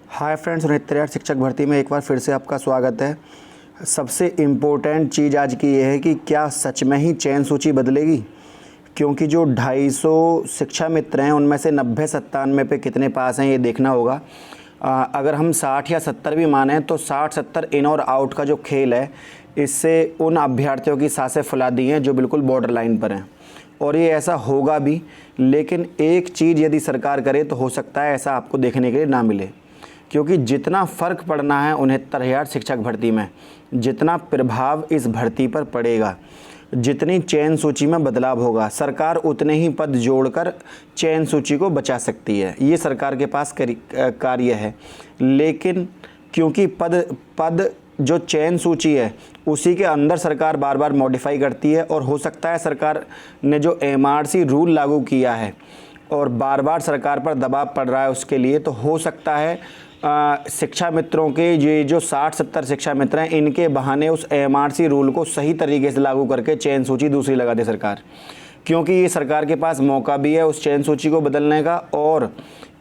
Hi friends, नित्य शिक्षक भर्ती में एक बार फिर से आपका स्वागत है। सबसे इम्पोर्टेंट चीज़ आज की ये है कि क्या सच में ही चयन सूची बदलेगी, क्योंकि जो 250 शिक्षा मित्र हैं उनमें से 90-97 पे कितने पास हैं ये देखना होगा। अगर हम 60 या 70 भी माने तो 60-70 इन और आउट का जो खेल है, इससे उन अभ्यर्थियों की सांसें फुला दी हैं जो बिल्कुल बॉर्डर लाइन पर हैं, और ये ऐसा होगा भी। लेकिन एक चीज़ यदि सरकार करे तो हो सकता है ऐसा आपको देखने के लिए ना मिले, क्योंकि जितना फ़र्क पड़ना है 69,000 शिक्षक भर्ती में, जितना प्रभाव इस भर्ती पर पड़ेगा, जितनी चयन सूची में बदलाव होगा, सरकार उतने ही पद जोड़कर चयन सूची को बचा सकती है। ये सरकार के पास कार्य है। लेकिन क्योंकि पद जो चयन सूची है उसी के अंदर सरकार बार बार मॉडिफाई करती है, और हो सकता है सरकार ने जो MRC रूल लागू किया है और बार बार सरकार पर दबाव पड़ रहा है उसके लिए, तो हो सकता है शिक्षा मित्रों के ये जो 60-70 शिक्षा मित्र हैं, इनके बहाने उस MRC रूल को सही तरीके से लागू करके चयन सूची दूसरी लगा दे सरकार, क्योंकि ये सरकार के पास मौका भी है उस चयन सूची को बदलने का और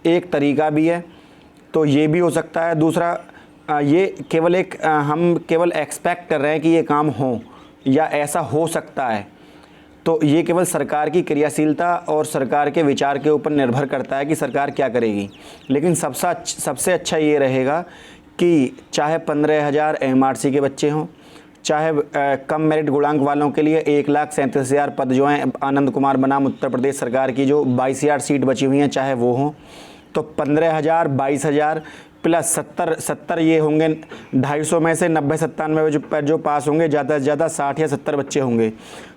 एक तरीका भी है। तो ये भी हो सकता है। दूसरा, ये केवल हम केवल एक्सपेक्ट कर रहे हैं कि ये काम हो या ऐसा हो सकता है, तो ये केवल सरकार की क्रियाशीलता और सरकार के विचार के ऊपर निर्भर करता है कि सरकार क्या करेगी। लेकिन सबसे अच्छा ये रहेगा कि चाहे 15,000 MRC के बच्चे हों, चाहे कम मेरिट गुणांक वालों के लिए 1,37,000 पद जो हैं आनंद कुमार बनाम उत्तर प्रदेश सरकार की जो 22,000 सीट बची हुई हैं, चाहे वो हों, तो 15,000, 22,000 प्लस 70 ये होंगे। 250 में से 90-97 जो पास होंगे, ज़्यादा से ज़्यादा 60 या 70 बच्चे होंगे।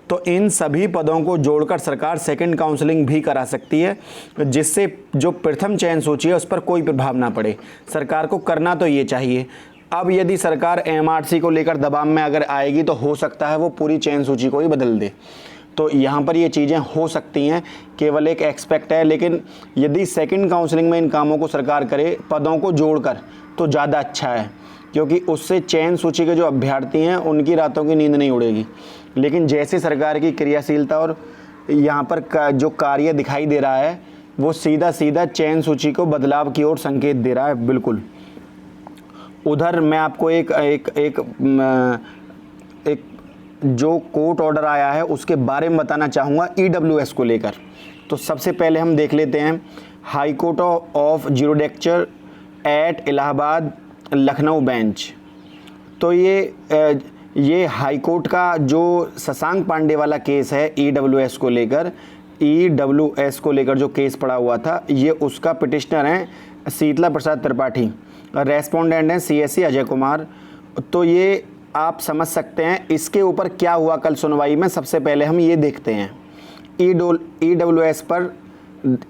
तो इन सभी पदों को जोड़कर सरकार सेकंड काउंसलिंग भी करा सकती है, जिससे जो प्रथम चयन सूची है उस पर कोई प्रभाव ना पड़े। सरकार को करना तो ये चाहिए। अब यदि सरकार MRC को लेकर दबाव में अगर आएगी तो हो सकता है वो पूरी चयन सूची को ही बदल दे। तो यहाँ पर ये चीज़ें हो सकती हैं, केवल एक एक्सपेक्ट है। लेकिन यदि सेकंड काउंसलिंग में इन कामों को सरकार करे पदों को जोड़कर, तो ज़्यादा अच्छा है, क्योंकि उससे चयन सूची के जो अभ्यर्थी हैं उनकी रातों की नींद नहीं उड़ेगी। लेकिन जैसे सरकार की क्रियाशीलता और यहाँ पर जो कार्य दिखाई दे रहा है, वो सीधा सीधा चयन सूची को बदलाव की ओर संकेत दे रहा है। बिल्कुल। उधर मैं आपको एक जो कोर्ट ऑर्डर आया है उसके बारे में बताना चाहूँगा EWS को लेकर। तो सबसे पहले हम देख लेते हैं high court of jurisdiction at Allahabad Lucknow bench. तो ये हाई कोर्ट का जो शशांक पांडे वाला केस है EWS को लेकर जो केस पड़ा हुआ था, ये उसका पिटिशनर हैं शीतला प्रसाद त्रिपाठी, रेस्पोंडेंट हैं CSE अजय कुमार। तो ये आप समझ सकते हैं इसके ऊपर क्या हुआ कल सुनवाई में। सबसे पहले हम ये देखते हैं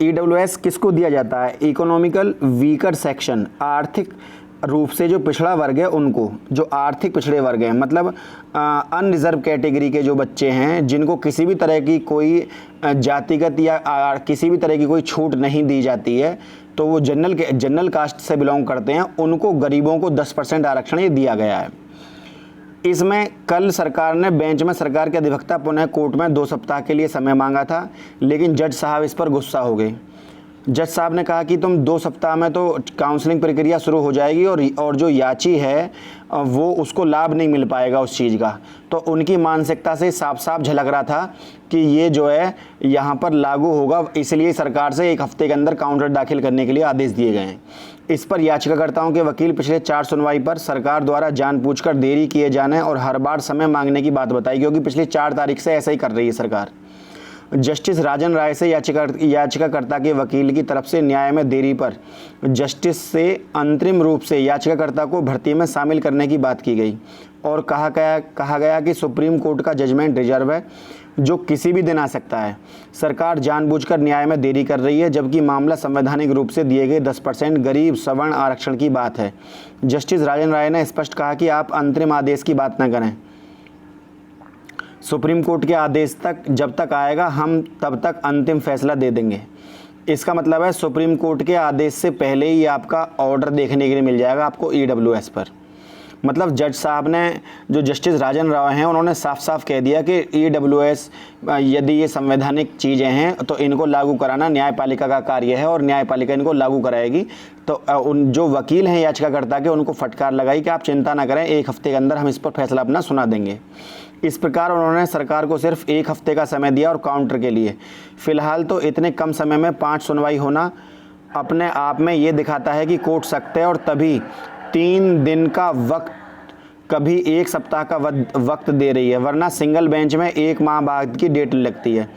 EWS किसको दिया जाता है। इकोनॉमिकल वीकर सेक्शन, आर्थिक रूप से जो पिछड़ा वर्ग है उनको, जो आर्थिक पिछड़े वर्ग हैं, मतलब अनरिजर्व कैटेगरी के जो बच्चे हैं जिनको किसी भी तरह की कोई जातिगत या किसी भी तरह की कोई छूट नहीं दी जाती है, तो वो जनरल कास्ट से बिलोंग करते हैं, उनको गरीबों को 10% आरक्षण ये दिया गया है। इसमें कल सरकार ने बेंच में सरकार के अधिवक्ता पुनः कोर्ट में 2 सप्ताह के लिए समय मांगा था, लेकिन जज साहब इस पर गुस्सा हो गए। जज साहब ने कहा कि तुम 2 सप्ताह में तो काउंसलिंग प्रक्रिया शुरू हो जाएगी और जो याची है वो उसको लाभ नहीं मिल पाएगा उस चीज़ का। तो उनकी मानसिकता से साफ साफ झलक रहा था कि ये जो है यहाँ पर लागू होगा, इसलिए सरकार से 1 हफ्ते के अंदर काउंटर दाखिल करने के लिए आदेश दिए गए हैं। इस पर याचिकाकर्ताओं के वकील पिछले 4 सुनवाई पर सरकार द्वारा जानबूझकर देरी किए जाने और हर बार समय मांगने की बात बताई, क्योंकि पिछली 4 तारीख से ऐसा ही कर रही है सरकार। जस्टिस राजन राय से याचिकाकर्ता के वकील की तरफ से न्याय में देरी पर जस्टिस से अंतरिम रूप से याचिकाकर्ता को भर्ती में शामिल करने की बात की गई और कहा गया कि सुप्रीम कोर्ट का जजमेंट रिजर्व है जो किसी भी दिन आ सकता है। सरकार जानबूझकर न्याय में देरी कर रही है, जबकि मामला संवैधानिक रूप से दिए गए 10% गरीब सवर्ण आरक्षण की बात है। जस्टिस राजन राय ने स्पष्ट कहा कि आप अंतरिम आदेश की बात न करें। सुप्रीम कोर्ट के आदेश तक जब तक आएगा हम तब तक अंतिम फैसला दे देंगे। इसका मतलब है सुप्रीम कोर्ट के आदेश से पहले ही आपका ऑर्डर देखने के लिए मिल जाएगा आपको EWS पर। मतलब जज साहब ने, जो जस्टिस राजन राव हैं, उन्होंने साफ साफ कह दिया कि EWS यदि ये संवैधानिक चीज़ें हैं तो इनको लागू कराना न्यायपालिका का कार्य है और न्यायपालिका इनको लागू कराएगी। तो उन जो वकील हैं याचिकाकर्ता के, उनको फटकार लगाई कि आप चिंता ना करें, 1 हफ्ते के अंदर हम इस पर फैसला अपना सुना देंगे। इस प्रकार उन्होंने सरकार को सिर्फ 1 हफ्ते का समय दिया और काउंटर के लिए। फ़िलहाल तो इतने कम समय में 5 सुनवाई होना अपने आप में ये दिखाता है कि कोर्ट सख्त है, और तभी 3 दिन का वक्त, कभी 1 सप्ताह का वक्त दे रही है, वरना सिंगल बेंच में 1 माह बाद की डेट लगती है।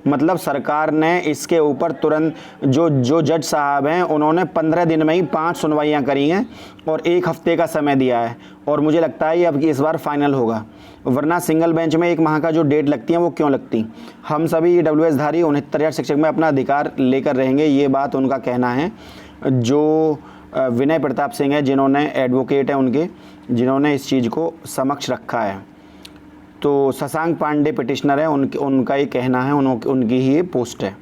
मतलब सरकार ने इसके ऊपर तुरंत, जो जज साहब हैं उन्होंने 15 दिन में ही 5 सुनवाइयाँ करी हैं और 1 हफ्ते का समय दिया है, और मुझे लगता है ये अब इस बार फाइनल होगा, वरना सिंगल बेंच में 1 माह का जो डेट लगती है वो क्यों लगती। हम सभी EWS धारी 69,000 शिक्षक में अपना अधिकार लेकर रहेंगे, ये बात उनका कहना है। जो विनय प्रताप सिंह है, जिन्होंने एडवोकेट हैं उनके, जिन्होंने इस चीज़ को समक्ष रखा है। तो शशांक पांडे पिटिशनर है, उनका ये कहना है, उनकी ही ये पोस्ट है।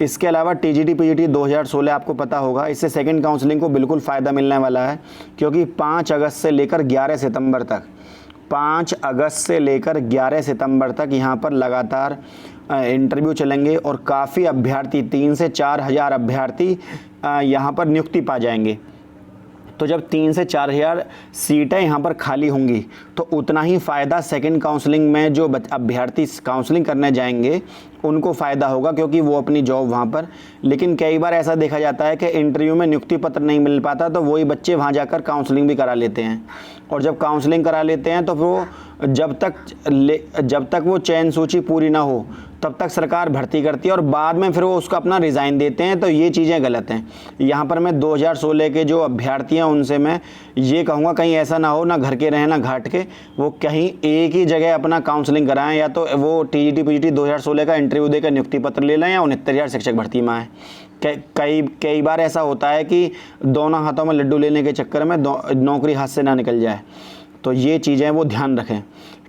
इसके अलावा TGT PGT 2016 आपको पता होगा, इससे सेकंड काउंसलिंग को बिल्कुल फ़ायदा मिलने वाला है, क्योंकि 5 अगस्त से लेकर 11 सितंबर तक 5 अगस्त से लेकर 11 सितंबर तक यहाँ पर लगातार इंटरव्यू चलेंगे और काफ़ी अभ्यर्थी, 3 से 4 हज़ार अभ्यर्थी यहाँ पर नियुक्ति पा जाएंगे। तो जब 3 से 4 हज़ार सीटें यहाँ पर खाली होंगी तो उतना ही फ़ायदा सेकंड काउंसलिंग में जो अभ्यर्थी काउंसलिंग करने जाएंगे उनको फ़ायदा होगा, क्योंकि वो अपनी जॉब वहाँ पर। लेकिन कई बार ऐसा देखा जाता है कि इंटरव्यू में नियुक्ति पत्र नहीं मिल पाता, तो वही बच्चे वहाँ जाकर काउंसलिंग भी करा लेते हैं, और जब काउंसलिंग करा लेते हैं तो वो जब तक वो चयन सूची पूरी ना हो तब तक सरकार भर्ती करती है, और बाद में फिर वो उसका अपना रिज़ाइन देते हैं। तो ये चीज़ें गलत हैं। यहाँ पर मैं 2016 के जो अभ्यर्थी हैं उनसे मैं ये कहूँगा, कहीं ऐसा ना हो, ना घर के रहें ना घाट के, वो कहीं एक ही जगह अपना काउंसलिंग कराएं, या तो वो TGT PGT 2016 का इंटरव्यू देकर नियुक्ति पत्र ले लें, या 69,000 शिक्षक भर्ती में आए। कई बार ऐसा होता है कि दोनों हाथों में लड्डू लेने के चक्कर में नौकरी हाथ से ना निकल जाए। तो ये चीज़ें वो ध्यान रखें।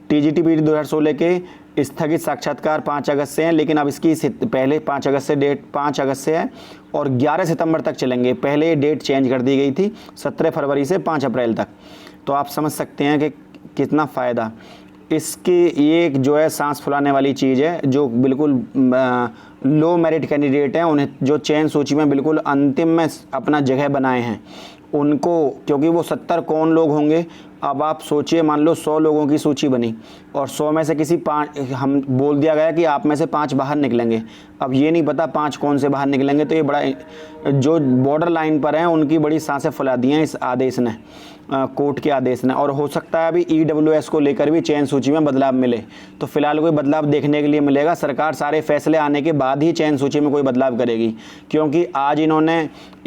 TGT PGT 2016 के स्थगित साक्षात्कार 5 अगस्त से हैं, लेकिन अब इसकी पहले 5 अगस्त से डेट 5 अगस्त से है और 11 सितंबर तक चलेंगे। पहले ये डेट चेंज कर दी गई थी 17 फरवरी से 5 अप्रैल तक। तो आप समझ सकते हैं कि कितना फ़ायदा इसकी, ये जो है सांस फुलाने वाली चीज़ है। जो बिल्कुल लो मेरिट कैंडिडेट हैं, उन्हें जो चयन सूची में बिल्कुल अंतिम में अपना जगह बनाए हैं उनको, क्योंकि वो 70 कौन लोग होंगे, अब आप सोचिए, मान लो 100 लोगों की सूची बनी और 100 में से किसी 5, हम बोल दिया गया कि आप में से 5 बाहर निकलेंगे। अब ये नहीं पता 5 कौन से बाहर निकलेंगे। तो ये बड़ा, जो बॉर्डर लाइन पर हैं उनकी बड़ी सांसें फुला दी हैं इस आदेश ने, कोर्ट के आदेश ने। और हो सकता है अभी EWS को लेकर भी चयन सूची में बदलाव मिले। तो फिलहाल कोई बदलाव देखने के लिए मिलेगा, सरकार सारे फैसले आने के बाद ही चयन सूची में कोई बदलाव करेगी, क्योंकि आज इन्होंने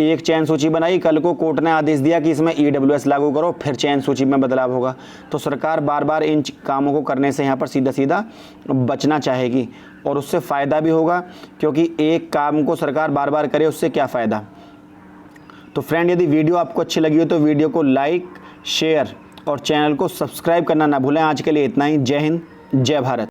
एक चयन सूची बनाई, कल को कोर्ट ने आदेश दिया कि इसमें EWS लागू करो, फिर चयन सूची में बदलाव होगा। तो सरकार बार बार इन कामों को करने से यहाँ पर सीधा सीधा बचना चाहेगी, और उससे फ़ायदा भी होगा, क्योंकि एक काम को सरकार बार बार करे उससे क्या फ़ायदा। तो फ्रेंड, यदि वीडियो आपको अच्छी लगी हो तो वीडियो को लाइक, शेयर और चैनल को सब्सक्राइब करना ना भूलें। आज के लिए इतना ही। जय हिंद, जय भारत।